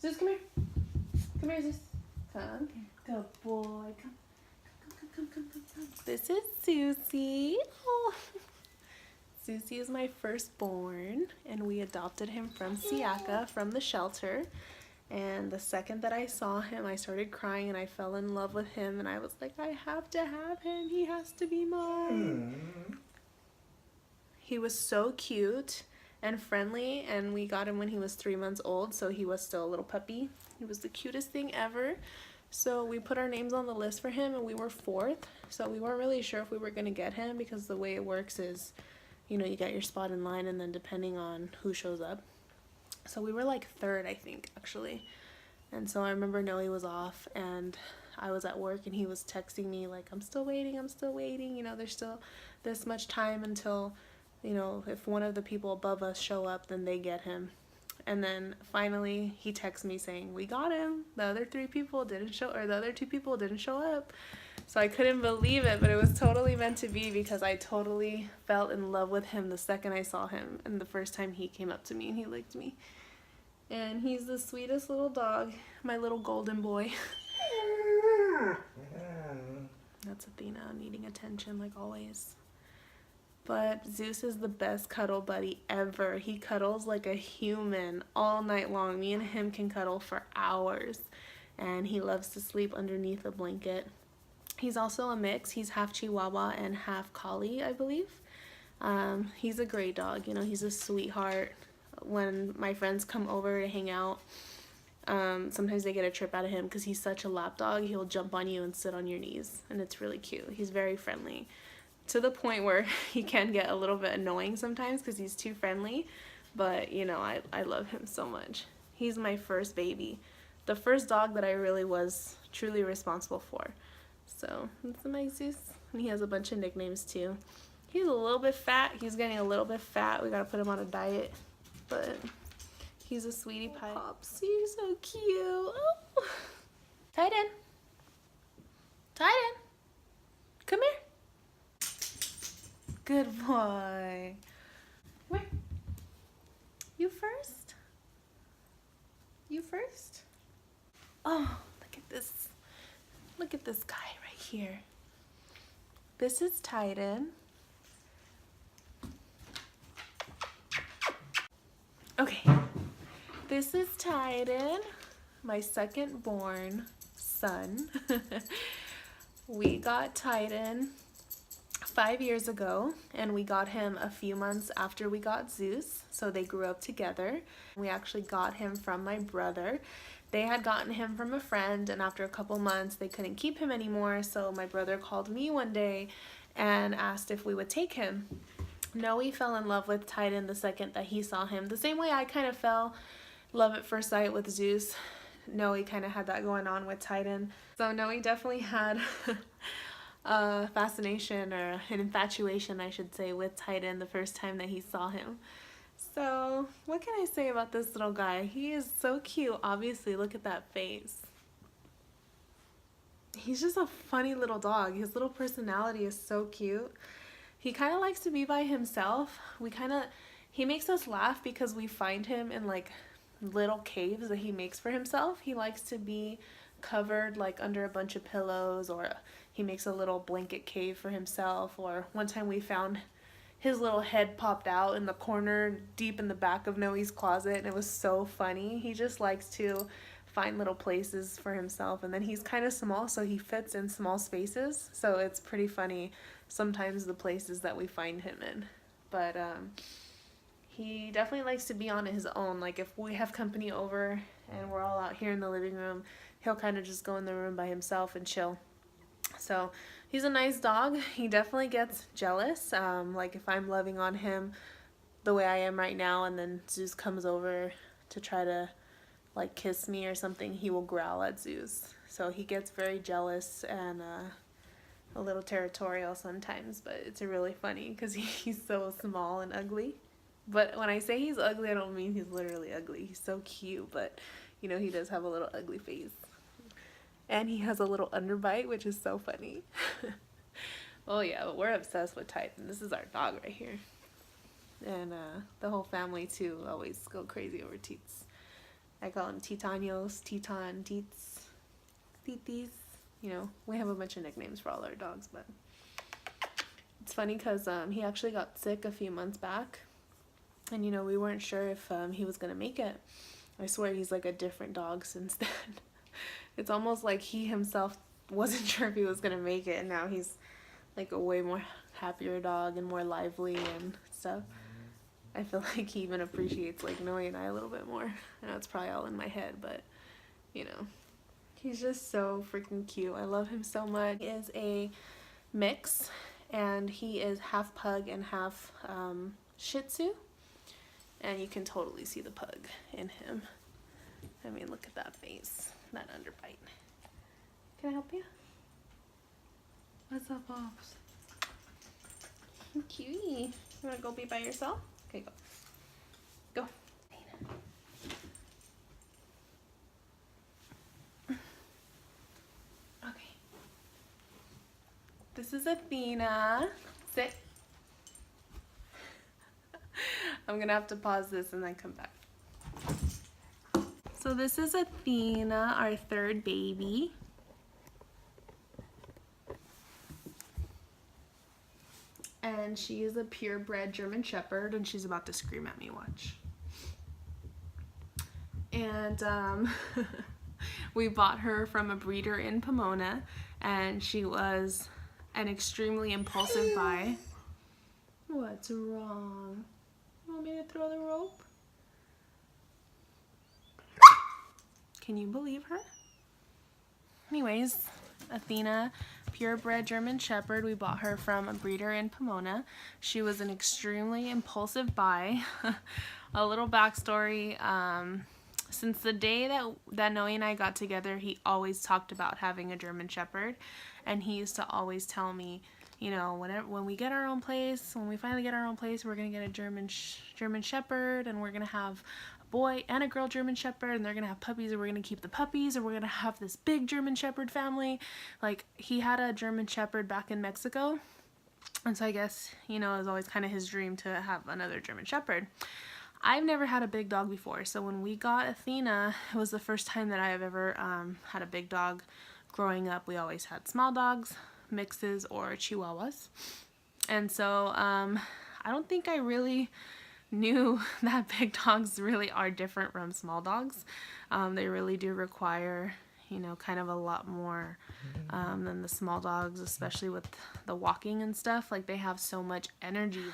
Zeus, come here. Come here, Zeus. Come. Good boy. Come. This is Susie. Oh. Susie is my firstborn, and we adopted him from Siaka, from the shelter. And the second that I saw him, I started crying and I fell in love with him, and I was like, I have to have him. He has to be mine. He was so cute and friendly, and we got him when he was 3 months old, so he was still a little puppy. He was the cutest thing ever. So we put our names on the list for him, and we were 4th. So we weren't really sure if we were going to get him, because the way it works is, you know, you get your spot in line, and then depending on who shows up. So we were like 3rd, I think, actually. And so I remember Noe was off, and I was at work, and he was texting me like, I'm still waiting, you know, there's still this much time until, you know, if one of the people above us show up, then they get him. And then finally he texts me saying, we got him. The other 2 people didn't show up. So I couldn't believe it, but it was totally meant to be, because I totally fell in love with him the second I saw him, and the first time he came up to me and he licked me. And he's the sweetest little dog, my little golden boy. That's Athena needing attention like always. But Zeus is the best cuddle buddy ever. He cuddles like a human all night long. Me and him can cuddle for hours, and he loves to sleep underneath a blanket. He's also a mix. He's half Chihuahua and half Collie, I believe. He's a great dog. You know, he's a sweetheart. When my friends come over to hang out, sometimes they get a trip out of him because he's such a lap dog. He'll jump on you and sit on your knees, and it's really cute. He's very friendly, to the point where he can get a little bit annoying sometimes because he's too friendly. But, you know, I love him so much. He's my first baby. The first dog that I really was truly responsible for. So, that's my Zeus. And he has a bunch of nicknames too. He's a little bit fat. He's getting a little bit fat. We gotta put him on a diet. But he's a sweetie pie. Popsy, you're so cute. Oh. Titan. Titan. Come here. Good boy. Come here. You first. You first. Oh, look at this. Look at this guy right here. This is Titan. Okay, this is Titan, my second born son. We got Titan 5 years ago, and we got him a few months after we got Zeus, so they grew up together. We actually got him from my brother. They had gotten him from a friend, and after a couple months they couldn't keep him anymore, so my brother called me one day and asked if we would take him. Noe fell in love with Titan the second that he saw him, the same way I kind of fell love at first sight with Zeus. Noe kind of had that going on with Titan. So Noe definitely had a fascination, or an infatuation I should say, with Titan the first time that he saw him. So what can I say about this little guy? He is so cute. Obviously, look at that face. He's just a funny little dog. His little personality is so cute. He kind of likes to be by himself. He makes us laugh because we find him in like little caves that he makes for himself. He likes to be covered like under a bunch of pillows, or he makes a little blanket cave for himself. Or one time we found his little head popped out in the corner deep in the back of Noe's closet, and it was so funny. He just likes to find little places for himself, and then he's kind of small, so he fits in small spaces, so it's pretty funny sometimes the places that we find him in. But he definitely likes to be on his own. Like if we have company over and we're all out here in the living room, he'll kind of just go in the room by himself and chill. So he's a nice dog. He definitely gets jealous. Like if I'm loving on him the way I am right now, and then Zeus comes over to try to like kiss me or something, he will growl at Zeus. So he gets very jealous and a little territorial sometimes, but it's really funny because he's so small and ugly. But when I say he's ugly, I don't mean he's literally ugly. He's so cute, but you know, he does have a little ugly face. And he has a little underbite, which is so funny. Oh yeah, but we're obsessed with Titan. This is our dog right here. And the whole family too always go crazy over Teets. I call him Titanios, Titan, Teets, Titis. You know, we have a bunch of nicknames for all our dogs, but it's funny because he actually got sick a few months back, and you know, we weren't sure if he was gonna make it. I swear he's like a different dog since then. It's almost like he himself wasn't sure if he was gonna make it, and now he's like a way more happier dog and more lively and stuff. I feel like he even appreciates like Noe and I a little bit more. I know it's probably all in my head, but you know, he's just so freaking cute. I love him so much. He is a mix, and he is half pug and half Shih Tzu, and you can totally see the pug in him. I mean, look at that face, that underbite. Can I help you? What's up, Pops? Cutie. You wanna go be by yourself? Okay, go. Go. Okay. This is Athena. Sit. I'm gonna have to pause this and then come back. So this is Athena, our third baby. And she is a purebred German Shepherd, and she's about to scream at me, watch. And we bought her from a breeder in Pomona, and she was an extremely impulsive buy. What's wrong? You want me to throw the rope? Can you believe her? Anyways, Athena, purebred German Shepherd. We bought her from a breeder in Pomona. She was an extremely impulsive buy. A little backstory. Since the day that Noe and I got together, he always talked about having a German Shepherd, and he used to always tell me, you know, when we get our own place, when we finally get our own place, we're gonna get a German Shepherd, and we're gonna have a boy and a girl German Shepherd, and they're gonna have puppies, and we're gonna keep the puppies, and we're gonna have this big German Shepherd family. Like, he had a German Shepherd back in Mexico, and so I guess, you know, it was always kind of his dream to have another German Shepherd. I've never had a big dog before, so when we got Athena, it was the first time that I have ever had a big dog. Growing up, we always had small dogs, mixes, or chihuahuas. And so I don't think I really knew that big dogs really are different from small dogs. They really do require, you know, kind of a lot more than the small dogs, especially with the walking and stuff. Like, they have so much energy.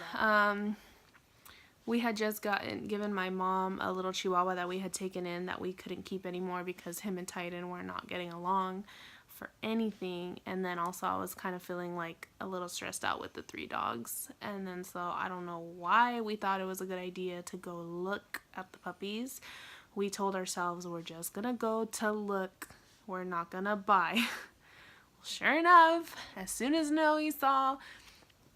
We had just given my mom a little chihuahua that we had taken in that we couldn't keep anymore because him and Titan were not getting along for anything. And then also I was kind of feeling like a little stressed out with the 3 dogs. And then so I don't know why we thought it was a good idea to go look at the puppies. We told ourselves we're just gonna go to look. We're not gonna buy. Well, sure enough, as soon as Noe saw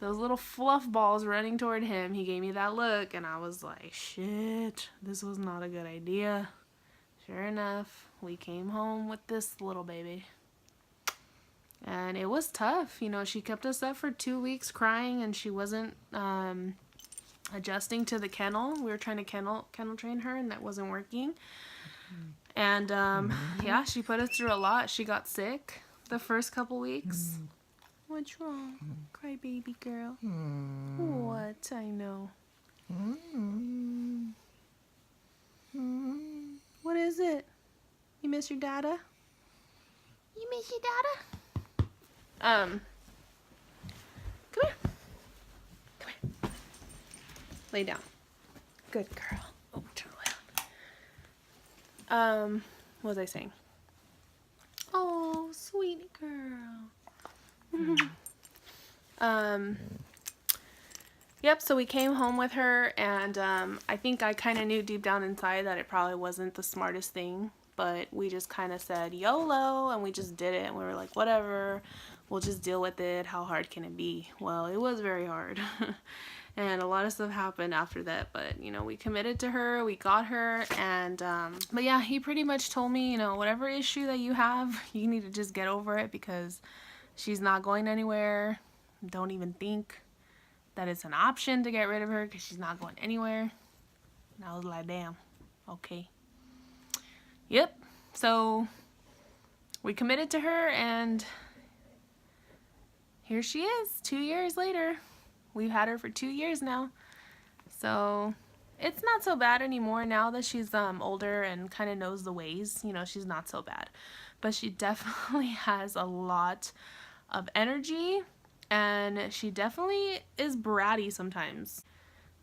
those little fluff balls running toward him, he gave me that look, and I was like, shit, this was not a good idea. Sure enough, we came home with this little baby. And it was tough. You know, she kept us up for 2 weeks crying, and she wasn't adjusting to the kennel. We were trying to kennel train her, and that wasn't working. And yeah, she put us through a lot. She got sick the first couple weeks. What's wrong? Cry baby girl. What? I know. What is it? You miss your dada? You miss your dada? Come here. Come here. Lay down. Good girl. Oh, turn around. What was I saying? Oh, sweet girl. Yep, so we came home with her, and I think I kind of knew deep down inside that it probably wasn't the smartest thing, but we just kind of said YOLO, and we just did it, and we were like, whatever, we'll just deal with it. How hard can it be? Well, it was very hard. And a lot of stuff happened after that, but, you know, we committed to her, we got her, and, but yeah, he pretty much told me, you know, whatever issue that you have, you need to just get over it, because she's not going anywhere. Don't even think that it's an option to get rid of her, because she's not going anywhere. And I was like, damn, okay. yep, so we committed to her, and here she is 2 years later. We've had her for 2 years now. So it's not so bad anymore now that she's older and kind of knows the ways. You know, she's not so bad. But she definitely has a lot of energy, and she definitely is bratty sometimes.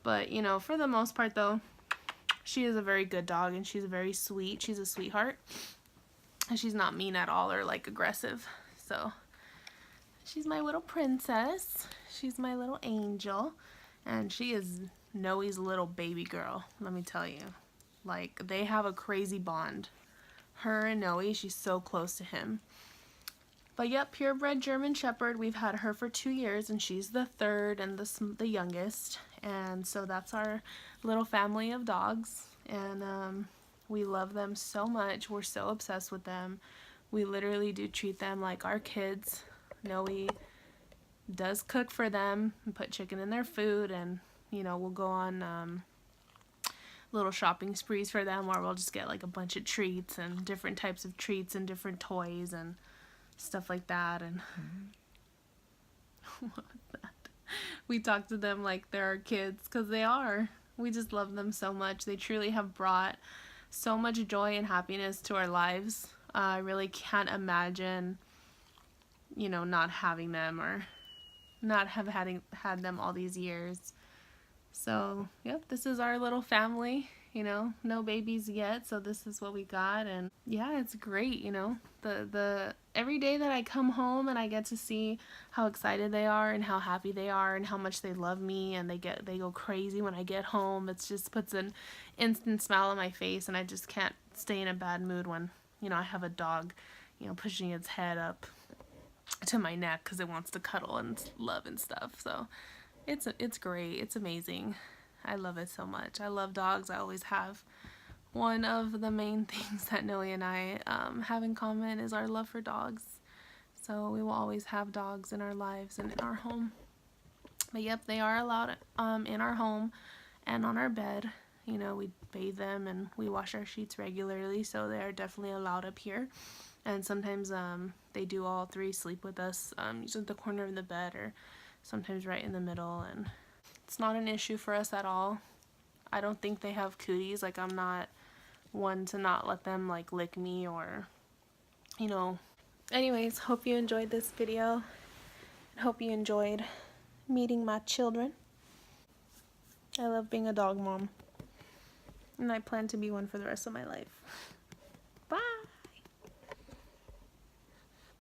But, you know, for the most part though, she is a very good dog, and she's very sweet. She's a sweetheart. And she's not mean at all or like aggressive. So she's my little princess. She's my little angel. And she is Noe's little baby girl, let me tell you. Like, they have a crazy bond. Her and Noe, she's so close to him. But yep, purebred German Shepherd. We've had her for 2 years, and she's the third and the youngest. And so that's our little family of dogs. And we love them so much. We're so obsessed with them. We literally do treat them like our kids. Noe does cook for them and put chicken in their food, and you know, we'll go on little shopping sprees for them where we'll just get like a bunch of treats and different types of treats and different toys and stuff like that. And what was that? We talk to them like they're our kids, because they are. We just love them so much. They truly have brought so much joy and happiness to our lives. I really can't imagine, you know, not having them or not have had them all these years. So, yep, this is our little family, you know, no babies yet, so this is what we got. And yeah, it's great, you know, the every day that I come home and I get to see how excited they are and how happy they are and how much they love me, and they go crazy when I get home. It just puts an instant smile on my face, and I just can't stay in a bad mood when, you know, I have a dog, you know, pushing its head up to my neck because it wants to cuddle and love and stuff. So it's great. It's amazing. I love it so much. I love dogs. I always have. One of the main things that Noe and I have in common is our love for dogs. So we will always have dogs in our lives and in our home. But yep, they are allowed in our home and on our bed. You know, we bathe them and we wash our sheets regularly, so they are definitely allowed up here. And sometimes they do all three sleep with us, usually at the corner of the bed or sometimes right in the middle, and it's not an issue for us at all. I don't think they have cooties. Like, I'm not one to not let them like lick me or, you know. Anyways, hope you enjoyed this video. Hope you enjoyed meeting my children. I love being a dog mom, and I plan to be one for the rest of my life.